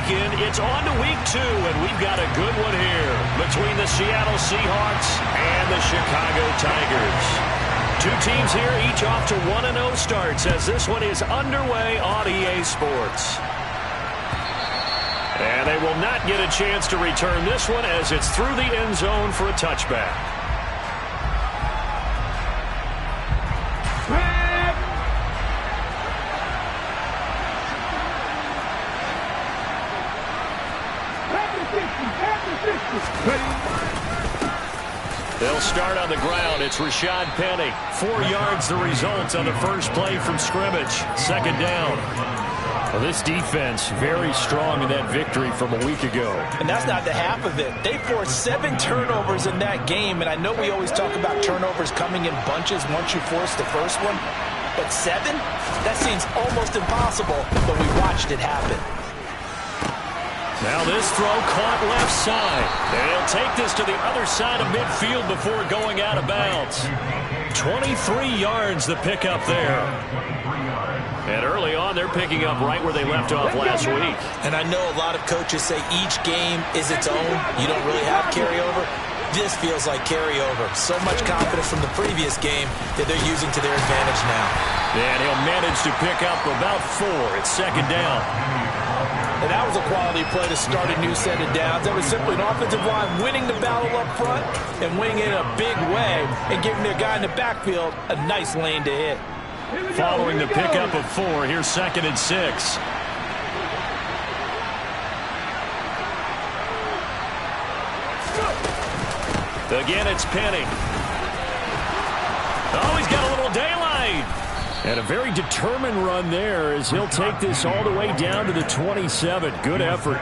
weekend. It's on to week 2, and we've got a good one here between the Seattle Seahawks and the Chicago Tigers. Two teams here, each off to 1-0 starts as this one is underway on EA Sports. And they will not get a chance to return this one as it's through the end zone for a touchback. They'll start on the ground. It's Rashad Penny. 4 yards the result on the first play from scrimmage. Second down. Well, this defense very strong in that victory from a week ago. And that's not the half of it. They forced 7 turnovers in that game, and I know we always talk about turnovers coming in bunches once you force the first one, but 7? That seems almost impossible, but we watched it happen. Now this throw caught left side. And he'll take this to the other side of midfield before going out of bounds. 23 yards the pickup there. And early on, they're picking up right where they left off last week. And I know a lot of coaches say each game is its own. You don't really have carryover. This feels like carryover. So much confidence from the previous game that they're using to their advantage now. And he'll manage to pick up about 4. It's second down. And that was a quality play to start a new set of downs. That was simply an offensive line winning the battle up front and winning it in a big way and giving their guy in the backfield a nice lane to hit. Following the pickup of 4, here's 2nd and 6. Again, it's Penny. Oh, he's got a little daylight. And a very determined run there as he'll take this all the way down to the 27. Good effort.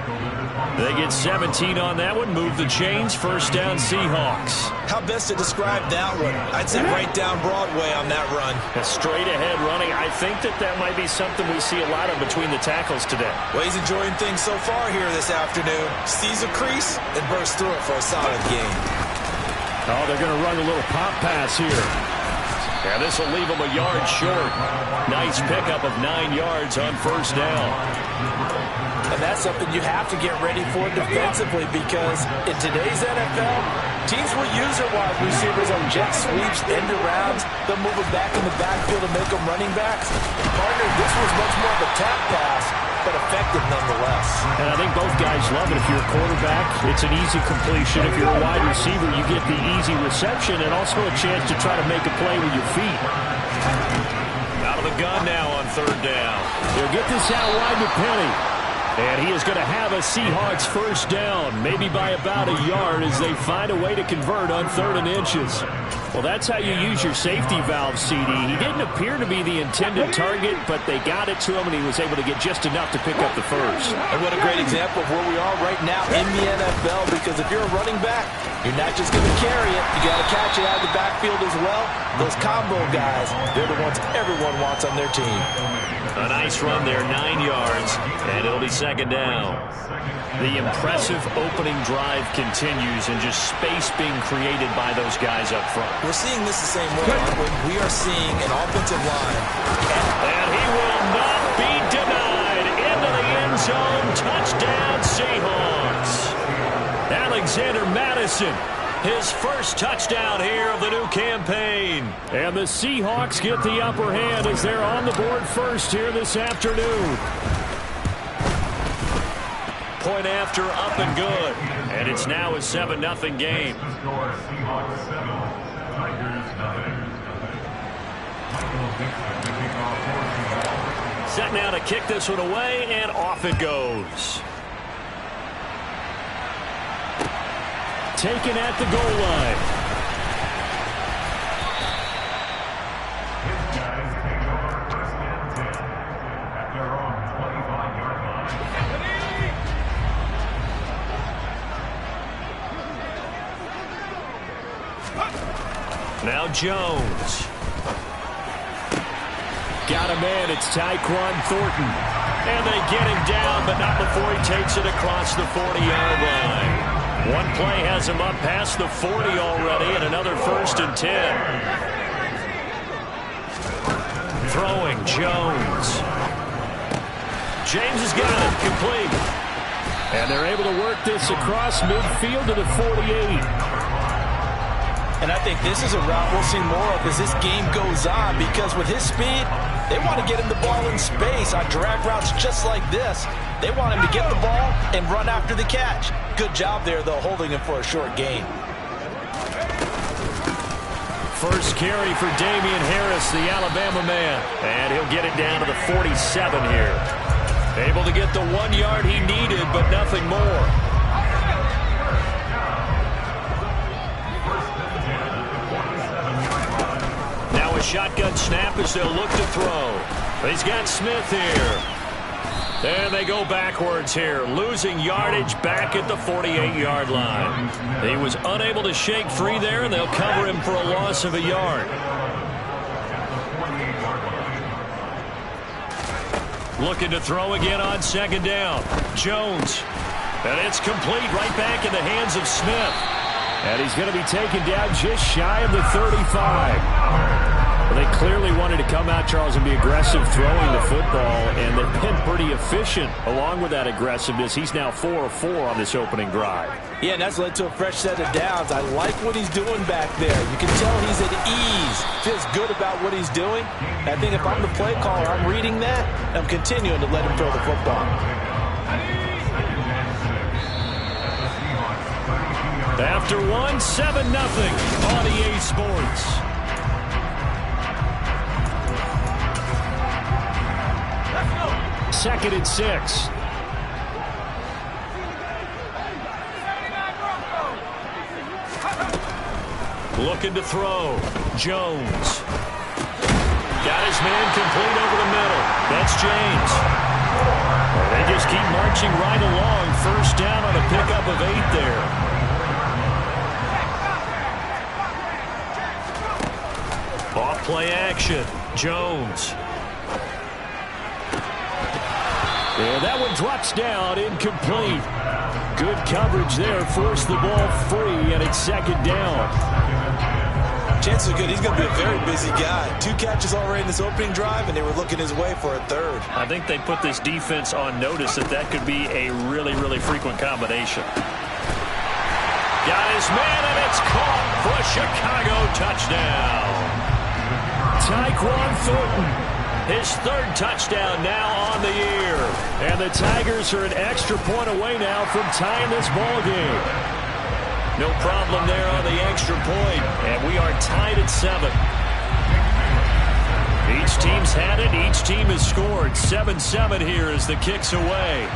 They get 17 on that one. Move the chains. First down, Seahawks. How best to describe that one? I'd say right down Broadway on that run. A straight ahead running. I think that might be something we see a lot of between the tackles today. Well, he's enjoying things so far here this afternoon. Sees a crease and bursts through it for a solid gain. Oh, they're going to run a little pop pass here. And this will leave him a yard short. Nice pickup of 9 yards on first down. And that's something you have to get ready for defensively because in today's NFL, teams will use their wide receivers on jet sweeps, end arounds. They'll move them back in the backfield and make them running backs. Partner, this was much more of a tap pass, but effective nonetheless. And I think both guys love it. If you're a quarterback, it's an easy completion. If you're a wide receiver, you get the easy reception and also a chance to try to make a play with your feet. Out of the gun now on third down. They'll get this out wide to Penny. And he is going to have a Seahawks first down, maybe by about a yard as they find a way to convert on 3rd and inches. Well, that's how you use your safety valve, CD. He didn't appear to be the intended target, but they got it to him, and he was able to get just enough to pick up the first. And what a great example of where we are right now in the NFL, because if you're a running back, you're not just going to carry it. You got to catch it out of the backfield as well. Those combo guys, they're the ones everyone wants on their team. A nice run there, 9 yards, and it'll be second down. The impressive opening drive continues and just space being created by those guys up front. We're seeing this the same way, aren't we? We are seeing an offensive line. And he will not be denied. Into the end zone. Touchdown, Seahawks. Alexander Madison. His first touchdown here of the new campaign. And the Seahawks get the upper hand as they're on the board first here this afternoon. Point after, up and good. And it's now a 7-0 game. Set now to kick this one away, and off it goes. Taken at the goal line. Now Jones. Got a man. It's Tyquan Thornton. And they get him down, but not before he takes it across the 40-yard line. One play has him up past the 40 already, and another 1st and 10. Throwing Jones. James has got it. Complete. they're able to work this across midfield to the 48. And I think this is a route we'll see more of as this game goes on, because with his speed, they want to get him the ball in space on drag routes just like this. They want him to get the ball and run after the catch. Good job there, though, holding him for a short gain. First carry for Damian Harris, the Alabama man. And he'll get it down to the 47 here. Able to get the 1 yard he needed, but nothing more. Now a shotgun snap as they'll look to throw. He's got Smith here. And they go backwards here, losing yardage back at the 48-yard line. He was unable to shake free there, and they'll cover him for a loss of a yard. Looking to throw again on second down. Jones. And it's complete right back in the hands of Smith. And he's going to be taken down just shy of the 35. Well, they clearly wanted to come out, Charles, and be aggressive throwing the football, and they've been pretty efficient along with that aggressiveness. He's now 4 of 4 on this opening drive. Yeah, and that's led to a fresh set of downs. I like what he's doing back there. You can tell he's at ease, feels good about what he's doing. And I think if I'm the play caller, I'm reading that, and I'm continuing to let him throw the football. After 7-0 on EA Sports. Second and 6. Looking to throw. Jones. Got his man complete over the middle. That's James. They just keep marching right along. First down on a pickup of 8 there. Off play action. Jones. And that one drops down, incomplete. Good coverage there, forced the ball free, and it's second down. Chances are good he's going to be a very busy guy. 2 catches already in this opening drive, and they were looking his way for a third. I think they put this defense on notice that could be a really, really frequent combination. Got his man, and it's caught for a Chicago touchdown. Tyquan Thornton. His 3rd touchdown now on the year. And the Tigers are an extra point away now from tying this ball game. No problem there on the extra point. And we are tied at 7. Each team's had it. Each team has scored. 7-7 here as the kick's away.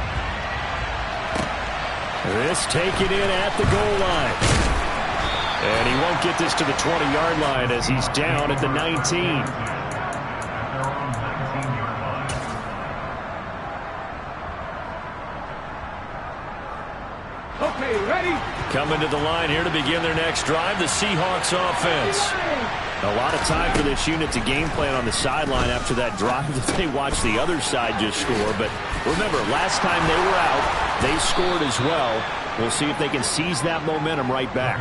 This taken in at the goal line. And he won't get this to the 20-yard line as he's down at the 19. Coming to the line here to begin their next drive, the Seahawks offense. A lot of time for this unit to game plan on the sideline after that drive that they watched the other side just score. But remember, last time they were out, they scored as well. We'll see if they can seize that momentum right back.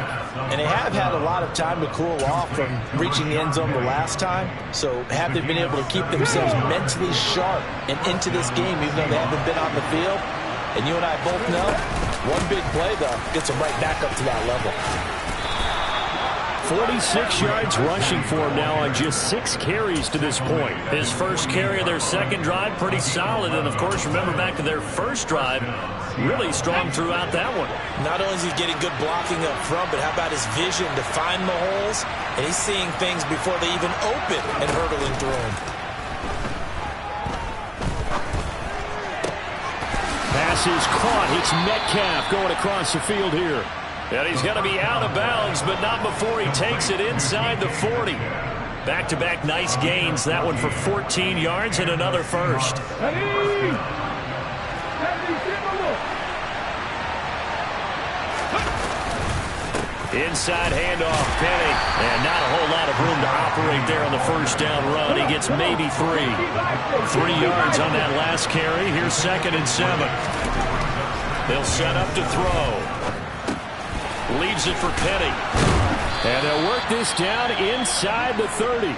And they have had a lot of time to cool off from reaching the end zone the last time. So have they been able to keep themselves mentally sharp and into this game, even though they haven't been on the field? And you and I both know, one big play, though, gets them right back up to that level. 46 yards rushing for him now on just 6 carries to this point. His first carry of their second drive, pretty solid. And, of course, remember back to their first drive, really strong throughout that one. Not only is he getting good blocking up front, but how about his vision to find the holes? And he's seeing things before they even open and hurtling through them. Pass is caught. It's Metcalf going across the field here. And he's going to be out of bounds, but not before he takes it inside the 40. Back-to-back nice gains. That one for 14 yards and another first. Inside handoff, Penny. And not a whole lot of room to operate there on the first down run. He gets maybe 3. 3 yards on that last carry. Here's 2nd and 7. They'll set up to throw. Leaves it for Penny. And they'll work this down inside the 30.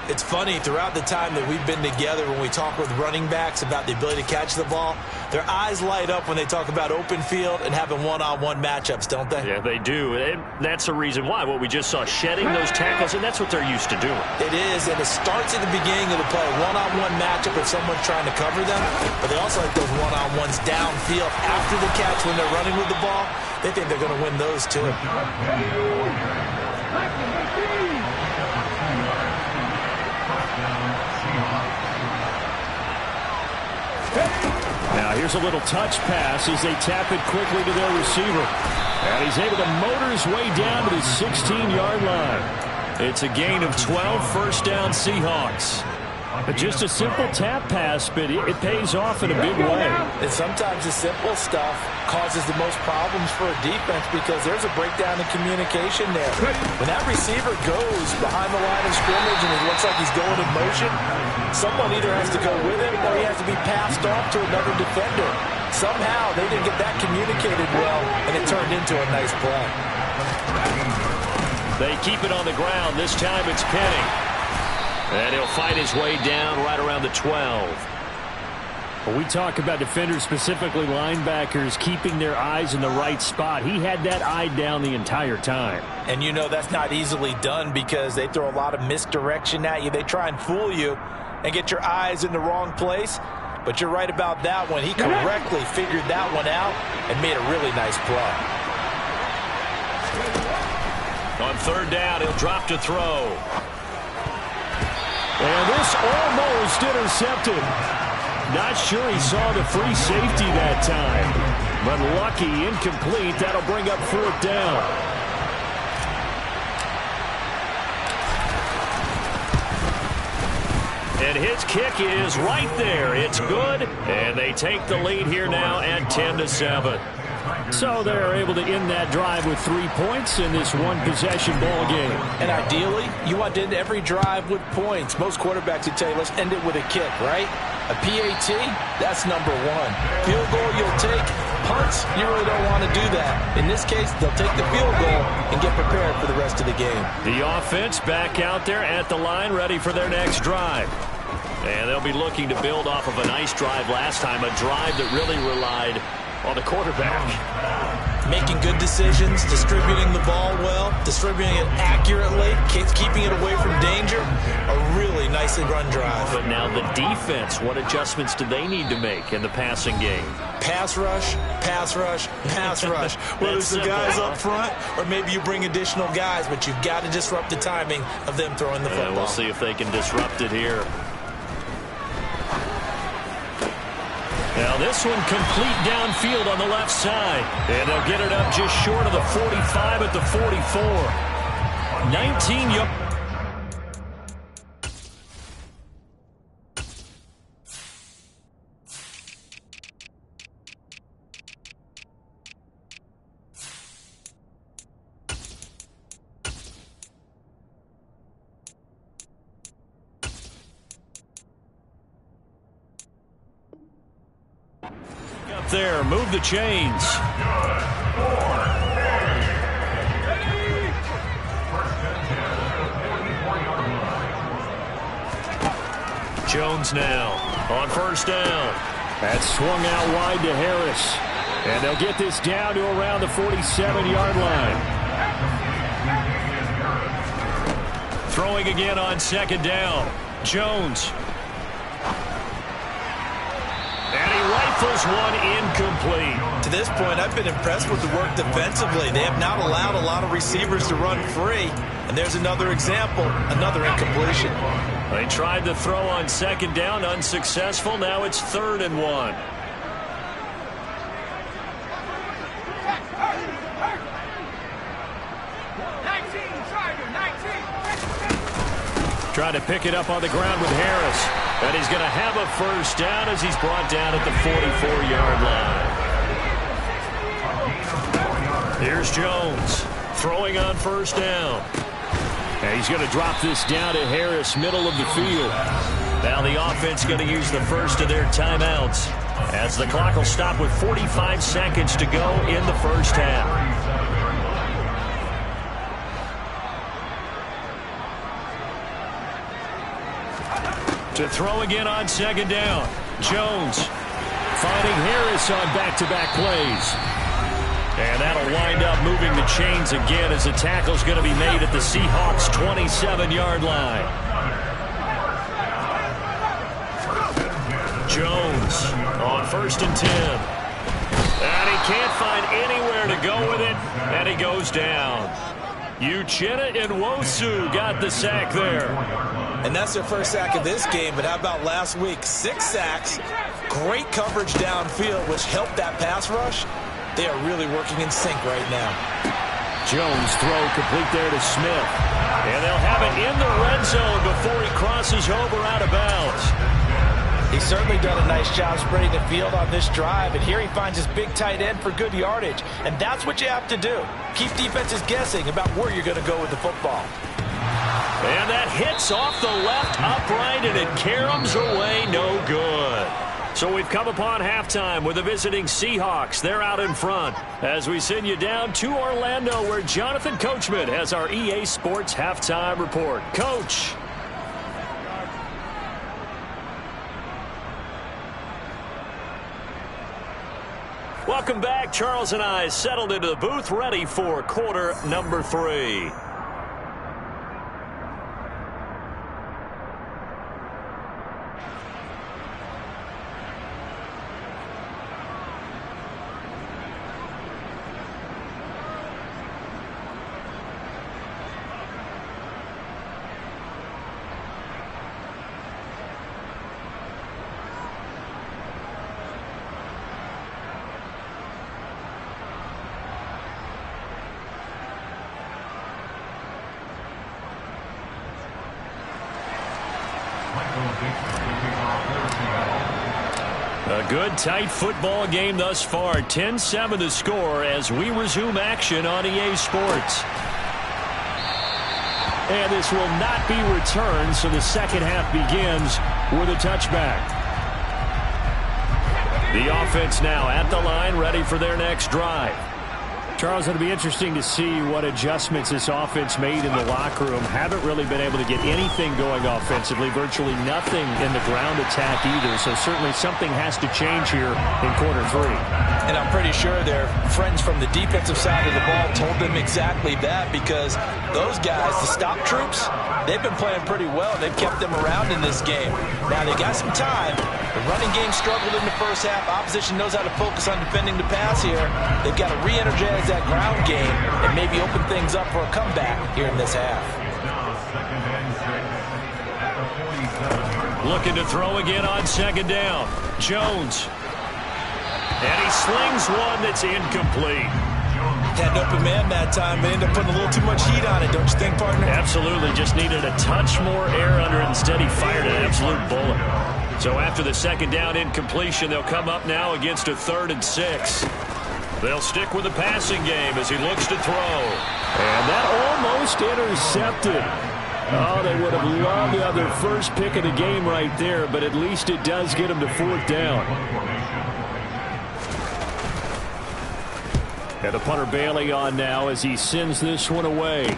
It's funny, throughout the time that we've been together, when we talk with running backs about the ability to catch the ball, their eyes light up when they talk about open field and having one-on-one matchups, don't they? Yeah, they do. And that's the reason why. What we just saw, shedding those tackles, and that's what they're used to doing. It is, and it starts at the beginning of the play. One-on-one matchup if someone's trying to cover them, but they also like those one-on-ones downfield after the catch when they're running with the ball. They think they're going to win those too. Now here's a little touch pass as they tap it quickly to their receiver. And he's able to motor his way down to the 16-yard line. It's a gain of 12, first down Seahawks. But just a simple tap pass, but it pays off in a big way. And sometimes the simple stuff causes the most problems for a defense because there's a breakdown in communication there. When that receiver goes behind the line of scrimmage and it looks like he's going in motion, someone either has to go with him or he has to be passed off to another defender. Somehow they didn't get that communicated well, and it turned into a nice play. They keep it on the ground. This time it's Penny. And he'll fight his way down right around the 12. When we talk about defenders, specifically linebackers, keeping their eyes in the right spot, he had that eye down the entire time. And you know that's not easily done because they throw a lot of misdirection at you. They try and fool you and get your eyes in the wrong place. But you're right about that one. He correctly figured that one out and made a really nice play. On third down, he'll drop to throw. And this almost intercepted. Not sure he saw the free safety that time. But lucky, incomplete. That'll bring up fourth down. And his kick is right there. It's good. And they take the lead here now at 10-7. So they're able to end that drive with 3 points in this one-possession ball game. And ideally, you want to end every drive with points. Most quarterbacks would tell you, let's end it with a kick, right? A PAT, that's number one. Field goal you'll take. Punts, you really don't want to do that. In this case, they'll take the field goal and get prepared for the rest of the game. The offense back out there at the line, ready for their next drive. And they'll be looking to build off of a nice drive last time, a drive that really relied on the quarterback. Making good decisions, distributing the ball well, distributing it accurately, keeping it away from danger. A really nicely run drive. But now the defense, what adjustments do they need to make in the passing game? Pass rush, pass rush, pass rush. Whether it's the guys up front or maybe you bring additional guys, but you've got to disrupt the timing of them throwing the football. And we'll see if they can disrupt it here. Now this one complete downfield on the left side. And they'll get it up just short of the 45 at the 44. 19 yards. Up there, move the chains. Jones now on first down. That's swung out wide to Harris. And they'll get this down to around the 47-yard line. Throwing again on second down. Jones. And he rifles one incomplete. To this point, I've been impressed with the work defensively. They have not allowed a lot of receivers to run free. And there's another example, another incompletion. They tried to throw on second down, unsuccessful. Now it's 3rd and 1. Trying to pick it up on the ground with Harris. And he's going to have a first down as he's brought down at the 44-yard line. Here's Jones throwing on first down. And he's going to drop this down to Harris, middle of the field. Now the offense going to use the first of their timeouts as the clock will stop with 45 seconds to go in the first half. To throw again on second down. Jones finding Harris on back-to-back plays. And that'll wind up moving the chains again as the tackle's going to be made at the Seahawks' 27-yard line. Jones on 1st and 10. And he can't find anywhere to go with it, and he goes down. Uchenna Nwosu got the sack there. And that's their first sack of this game, but how about last week? 6 sacks, great coverage downfield, which helped that pass rush. They are really working in sync right now. Jones throw complete there to Smith. And they'll have it in the red zone before he crosses over out of bounds. He's certainly done a nice job spreading the field on this drive, and here he finds his big tight end for good yardage. And that's what you have to do. Keep defenses guessing about where you're going to go with the football. And that hits off the left upright, and it caroms away no good. So we've come upon halftime with the visiting Seahawks. They're out in front as we send you down to Orlando, where Jonathan Coachman has our EA Sports halftime report. Coach. Welcome back. Charles and I settled into the booth, ready for quarter number 3. A good, tight football game thus far. 10-7 the score as we resume action on EA Sports. And this will not be returned, so the second half begins with a touchback. The offense now at the line, ready for their next drive. Charles, it'll be interesting to see what adjustments this offense made in the locker room. Haven't really been able to get anything going offensively, virtually nothing in the ground attack either. So certainly something has to change here in quarter 3. And I'm pretty sure their friends from the defensive side of the ball told them exactly that, because those guys, the stop troops, they've been playing pretty well. They've kept them around in this game. Now they got some time. The running game struggled in the first half. Opposition knows how to focus on defending the pass here. They've got to re-energize that ground game and maybe open things up for a comeback here in this half. Looking to throw again on second down. Jones. And he slings one that's incomplete. Had an open man that time, but ended up putting a little too much heat on it, don't you think, partner? Absolutely. Just needed a touch more air under it. Instead, he fired an absolute bullet. So after the second down incompletion, they'll come up now against a 3rd and 6. They'll stick with the passing game as he looks to throw. And that almost intercepted. Oh, they would have loved to have their first pick of the game right there, but at least it does get them to 4th down. And the punter Bailey on now as he sends this one away.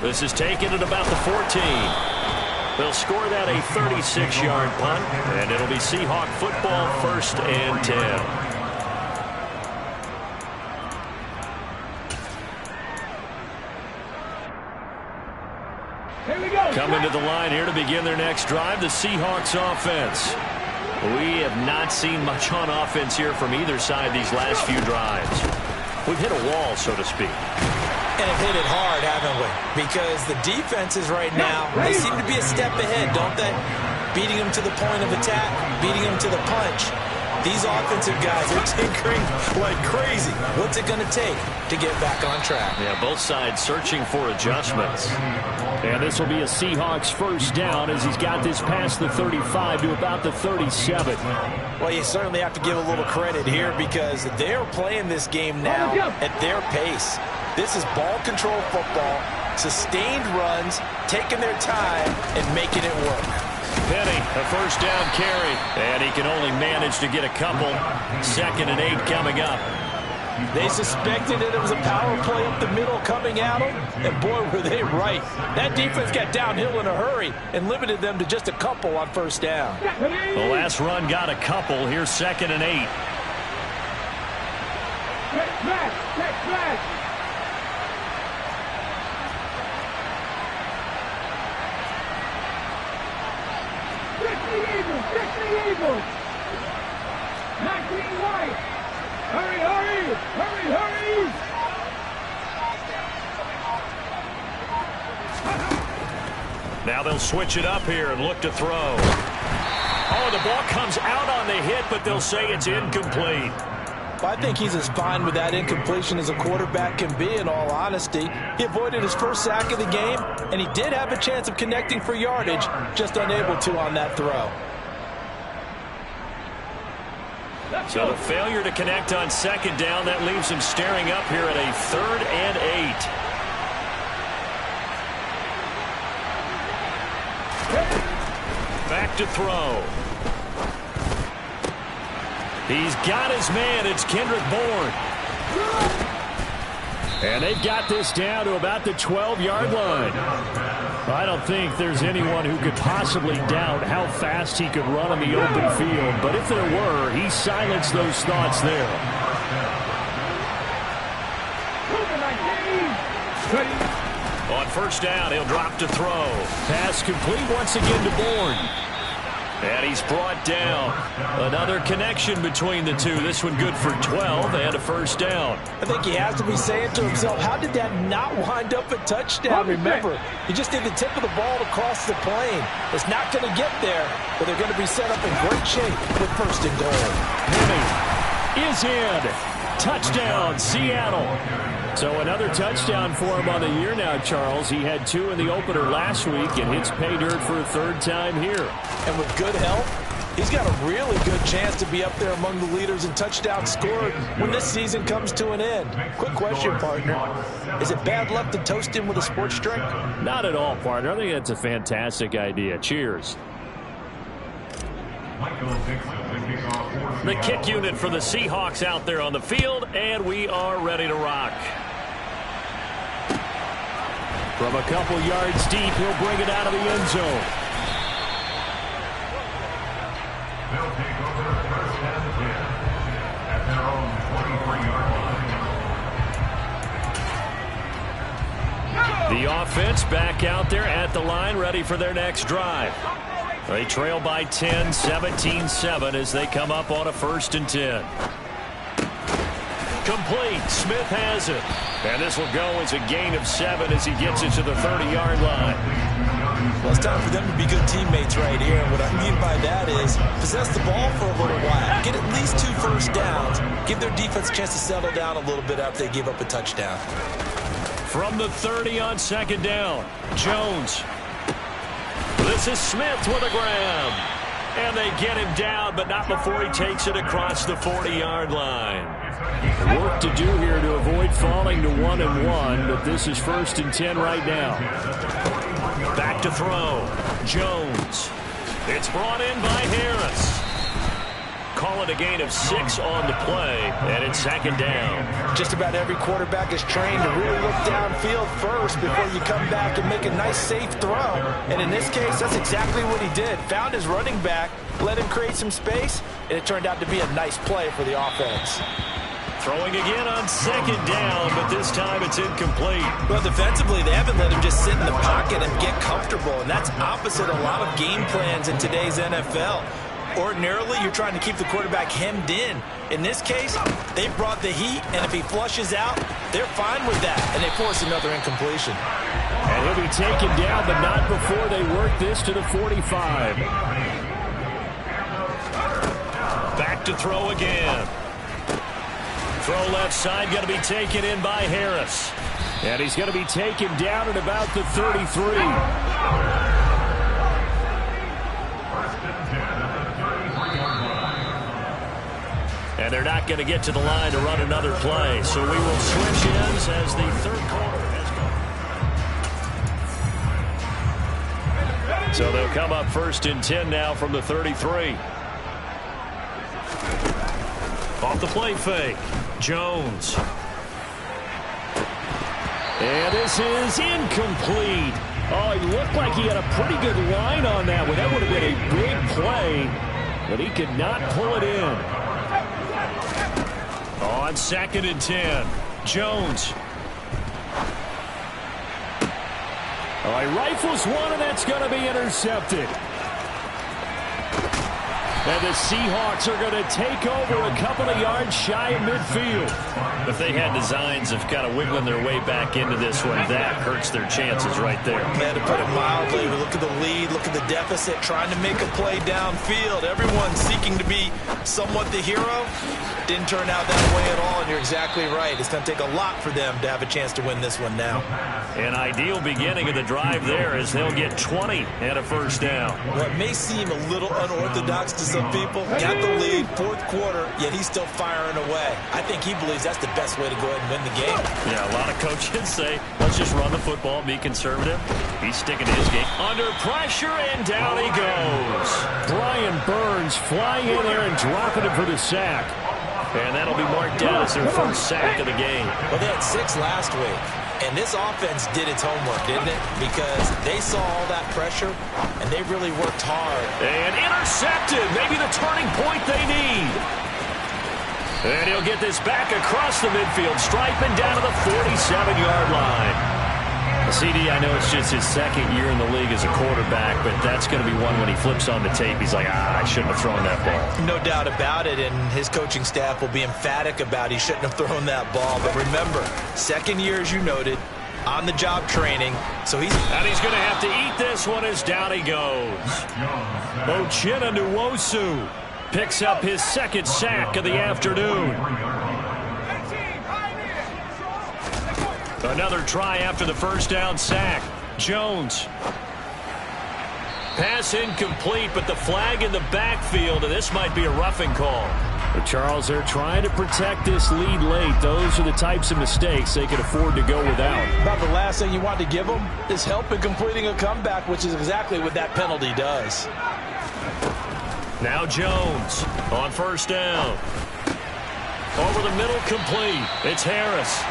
This is taken at about the 14. They'll score that a 36-yard punt, and it'll be Seahawk football 1st and 10. Coming to the line here to begin their next drive, the Seahawks offense. We have not seen much on offense here from either side these last few drives. We've hit a wall, so to speak. And have hit it hard, haven't we? Because the defenses right now, they seem to be a step ahead, don't they? Beating them to the point of attack, beating them to the punch. These offensive guys are tinkering like crazy. What's it going to take to get back on track? Yeah, both sides searching for adjustments. And this will be a Seahawks 1st down as he's got this past the 35 to about the 37. Well, you certainly have to give a little credit here because they're playing this game now at their pace. This is ball control football, sustained runs, taking their time, and making it work. Penny, a 1st down carry, and he can only manage to get a couple. 2nd and 8 coming up. They suspected that it was a power play up the middle coming at them, and boy, were they right. That defense got downhill in a hurry and limited them to just a couple on first down. The last run got a couple. Here's 2nd and 8. Take back. Fix the Eagles. 19 white. Hurry. Now they'll switch it up here and look to throw. Oh, the ball comes out on the hit, but they'll say it's incomplete. I think he's as fine with that incompletion as a quarterback can be, in all honesty. He avoided his first sack of the game, and he did have a chance of connecting for yardage, just unable to on that throw. So the failure to connect on 2nd down, that leaves him staring up here at a 3rd and 8. Back to throw. He's got his man. It's Kendrick Bourne. And they've got this down to about the 12-yard line. I don't think there's anyone who could possibly doubt how fast he could run on the open field. But if there were, he silenced those thoughts there. On first down, he'll drop to throw. Pass complete once again to Bourne. And he's brought down. Another connection between the two. This one good for 12 and a first down. I think he has to be saying to himself, how did that not wind up a touchdown? Remember, he just did the tip of the ball to cross the plane. It's not going to get there, but they're going to be set up in great shape with 1st and goal. Henry is in. Touchdown, Seattle. So another touchdown for him on the year now, Charles. He had 2 in the opener last week and hits pay dirt for a 3rd time here. And with good health, he's got a really good chance to be up there among the leaders in touchdowns scored when this season comes to an end. Quick question, partner. Is it bad luck to toast him with a sports drink? Not at all, partner. I think that's a fantastic idea. Cheers. The kick unit for the Seahawks out there on the field, and we are ready to rock. From a couple yards deep, he'll bring it out of the end zone. They'll take over 1st and 10 at their own 23-yard line. The offense back out there at the line, ready for their next drive. They trail by 10, 17-7 as they come up on a 1st and 10. Complete. Smith has it. And this will go as a gain of 7 as he gets it to the 30-yard line. Well, it's time for them to be good teammates right here. And what I mean by that is possess the ball for a little while. Get at least 2 first downs. Give their defense a chance to settle down a little bit after they give up a touchdown. From the 30 on 2nd down, Jones. This is Smith with a grab. And they get him down, but not before he takes it across the 40-yard line. Work to do here to avoid falling to 1-1, but this is 1st and 10 right now. Back to throw. Jones. It's brought in by Harris. Call it a gain of 6 on the play, and it's 2nd down. Just about every quarterback is trained to really look downfield first before you come back and make a nice, safe throw. And in this case, that's exactly what he did. Found his running back, let him create some space, and it turned out to be a nice play for the offense. Throwing again on 2nd down, but this time it's incomplete. Well, defensively, they haven't let him just sit in the pocket and get comfortable, and that's opposite a lot of game plans in today's NFL. Ordinarily, you're trying to keep the quarterback hemmed in. In this case, they brought the heat, and if he flushes out, they're fine with that, and they force another incompletion. And he'll be taken down, but not before they work this to the 45. Back to throw again. Throw left side, going to be taken in by Harris. And he's going to be taken down at about the 33. And they're not going to get to the line to run another play. So we will switch ends as the 3rd quarter has gone. So they'll come up 1st and 10 now from the 33. Off the play fake. Jones. And this is incomplete. Oh, he looked like he had a pretty good line on that one. That would have been a big play, but he could not pull it in. On 2nd and 10, Jones. Oh, he rifles one, and that's going to be intercepted. And the Seahawks are going to take over a couple of yards shy of midfield. If they had designs of kind of wiggling their way back into this one, that hurts their chances right there. Man, to put it mildly, look at the lead, look at the deficit, trying to make a play downfield. Everyone seeking to be somewhat the hero. Didn't turn out that way at all, and you're exactly right. It's going to take a lot for them to have a chance to win this one now. An ideal beginning of the drive there as they'll get 20 and a first down. Well, it may seem a little unorthodox to some people. Got the lead, 4th quarter, yet he's still firing away. I think he believes that's the best way to go ahead and win the game. Yeah, a lot of coaches say, let's just run the football, be conservative. He's sticking to his game. Under pressure, and down he goes. Brian Burns flying in there and dropping him for the sack. And that'll be marked down as their first sack of the game. Well, they had 6 last week. And this offense did its homework, didn't it? Because they saw all that pressure, and they really worked hard. And intercepted. Maybe the turning point they need. And he'll get this back across the midfield stripe and down to the 47-yard line. CD, I know it's just his 2nd year in the league as a quarterback, but that's going to be one when he flips on the tape. He's like, I shouldn't have thrown that ball. No doubt about it, and his coaching staff will be emphatic about he shouldn't have thrown that ball. But remember, 2nd year, as you noted, on-the-job training. So he's going to have to eat this one as down he goes. Uchenna Nwosu picks up his 2nd sack of the afternoon. Another try after the first down sack. Jones. Pass incomplete, but the flag in the backfield, and this might be a roughing call. But Charles, they're trying to protect this lead late. Those are the types of mistakes they can afford to go without. About the last thing you want to give them is help in completing a comeback, which is exactly what that penalty does. Now Jones on first down. Over the middle, complete. It's Harris.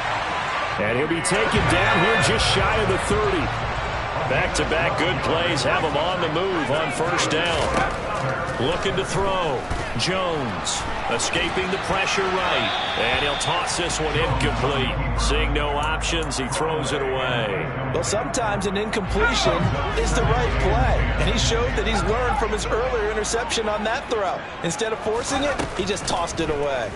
And he'll be taken down here just shy of the 30. Back-to-back good plays have him on the move on first down. Looking to throw. Jones escaping the pressure right. And he'll toss this one incomplete. Seeing no options, he throws it away. Well, sometimes an incompletion is the right play. And he showed that he's learned from his earlier interception on that throw. Instead of forcing it, he just tossed it away.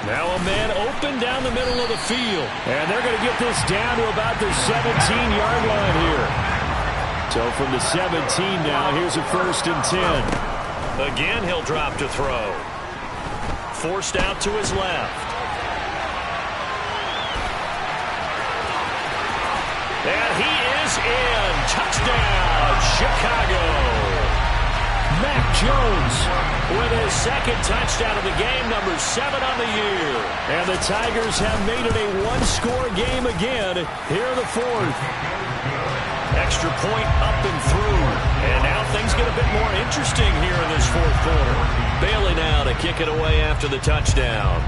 Now a man open down the middle of the field. And they're going to get this down to about the 17-yard line here. So from the 17 now, here's a 1st and 10. Again, he'll drop to throw. Forced out to his left. And he is in. Touchdown, Chicago. Mac Jones with his 2nd touchdown of the game, number 7 on the year. And the Tigers have made it a 1-score game again here in the 4th. Extra point up and through. And now things get a bit more interesting here in this 4th quarter. Bailey now to kick it away after the touchdown.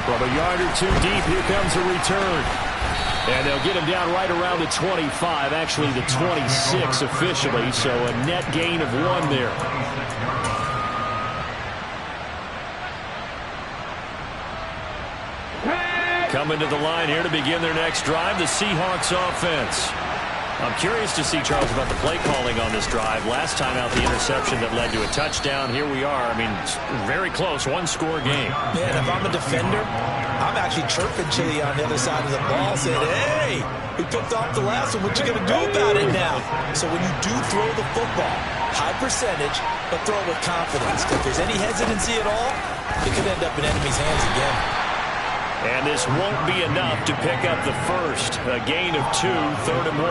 From a yard or 2 deep, here comes a return. And they'll get him down right around the 25, actually the 26 officially, so a net gain of 1 there. Coming to the line here to begin their next drive, the Seahawks offense. I'm curious to see, Charles, about the play calling on this drive. Last time out, the interception that led to a touchdown. Here we are. I mean, it's very close, 1-score game. Man, if I'm a defender, I'm actually chirping Chili on the other side of the ball, saying, hey, we picked off the last one. What you going to do about it now? So when you do throw the football, high percentage, but throw it with confidence. If there's any hesitancy at all, it could end up in enemy's hands again. And this won't be enough to pick up the first. A gain of 2, 3rd and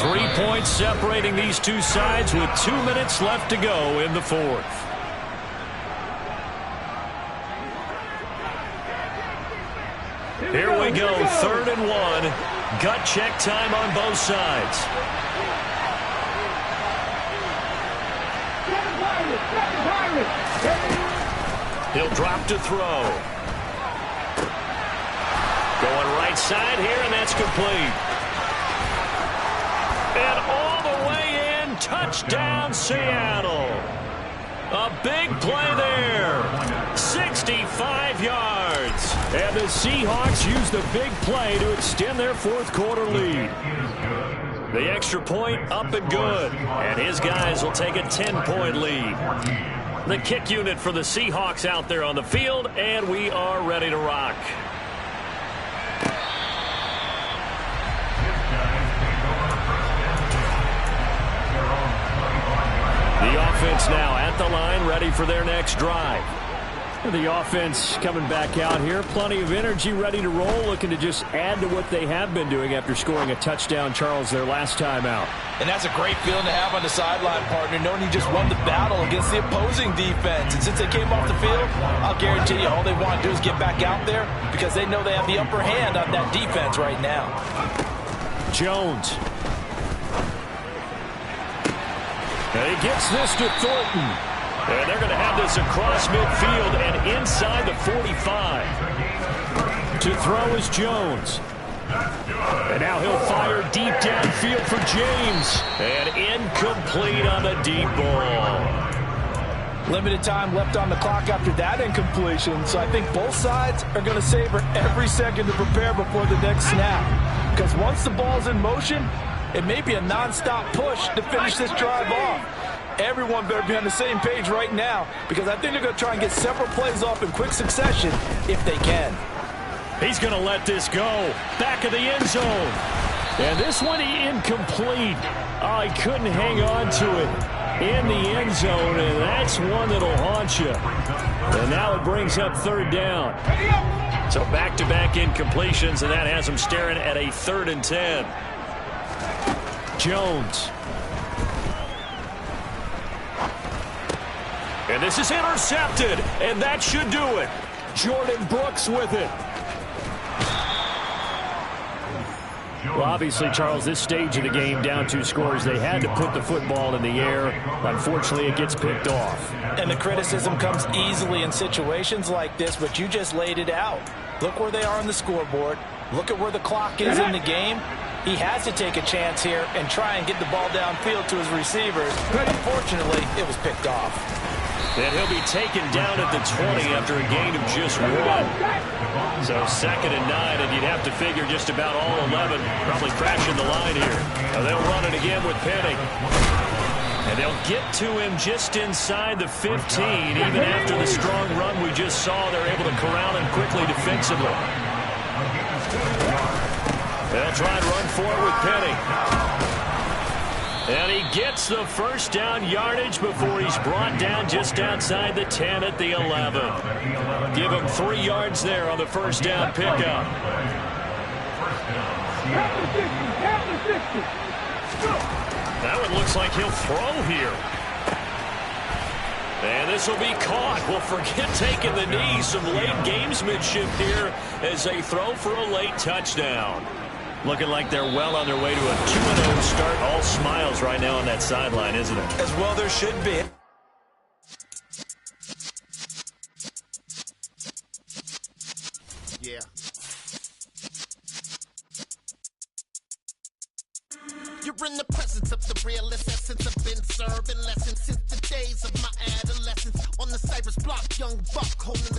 1. 3 points separating these two sides with 2 minutes left to go in the 4th. Here we go, 3rd and 1. Gut check time on both sides. He'll drop to throw. Going right side here, and that's complete. And all the way in, touchdown Seattle. A big play there. 65 yards. And the Seahawks use the big play to extend their fourth quarter lead. The extra point up and good. And his guys will take a 10-point lead. The kick unit for the Seahawks out there on the field, and we are ready to rock. The offense now at the line, ready for their next drive. The offense coming back out here. Plenty of energy, ready to roll, looking to just add to what they have been doing after scoring a touchdown, Charles, their last time out. And that's a great feeling to have on the sideline, partner, knowing you just won the battle against the opposing defense. And since they came off the field, I'll guarantee you all they want to do is get back out there because they know they have the upper hand on that defense right now. Jones. And he gets this to Thornton. And they're going to have this across midfield and inside the 45. To throw is Jones. And now he'll fire deep downfield for James. And incomplete on the deep ball. Limited time left on the clock after that incompletion. So I think both sides are going to savor every second to prepare before the next snap. Because once the ball's in motion, it may be a non-stop push to finish this drive off. Everyone better be on the same page right now because I think they're going to try and get several plays off in quick succession if they can. He's going to let this go. Back of the end zone. And this one incomplete. Oh, he couldn't hang on to it in the end zone, and that's one that'll haunt you. And now it brings up third down. So back-to-back incompletions, and that has them staring at a 3rd and 10. Jones. And this is intercepted, and that should do it. Jordan Brooks with it. Well, obviously, Charles, this stage of the game, down 2 scores, they had to put the football in the air. Unfortunately, it gets picked off. And the criticism comes easily in situations like this, but you just laid it out. Look where they are on the scoreboard. Look at where the clock is in the game. He has to take a chance here and try and get the ball downfield to his receivers. But unfortunately, it was picked off. And he'll be taken down at the 20 after a gain of just 1. So 2nd and 9, and you'd have to figure just about all 11 probably crashing the line here. Now they'll run it again with Penning. And they'll get to him just inside the 15. Even after the strong run we just saw, they're able to corral him quickly defensively. They'll try and run for it with Penning. And he gets the first down yardage before he's brought down just outside the 10 at the 11. Give him 3 yards there on the first down pickup. That one looks like he'll throw here. And this will be caught. Well, forget taking the knee. Some late gamesmanship here as they throw for a late touchdown. Looking like they're well on their way to a 2-0 start. All smiles right now on that sideline, isn't it? As well there should be. Yeah. You're in the presence of the realest essence. I've been serving lessons since the days of my adolescence. On the Cypress block, young buck holding the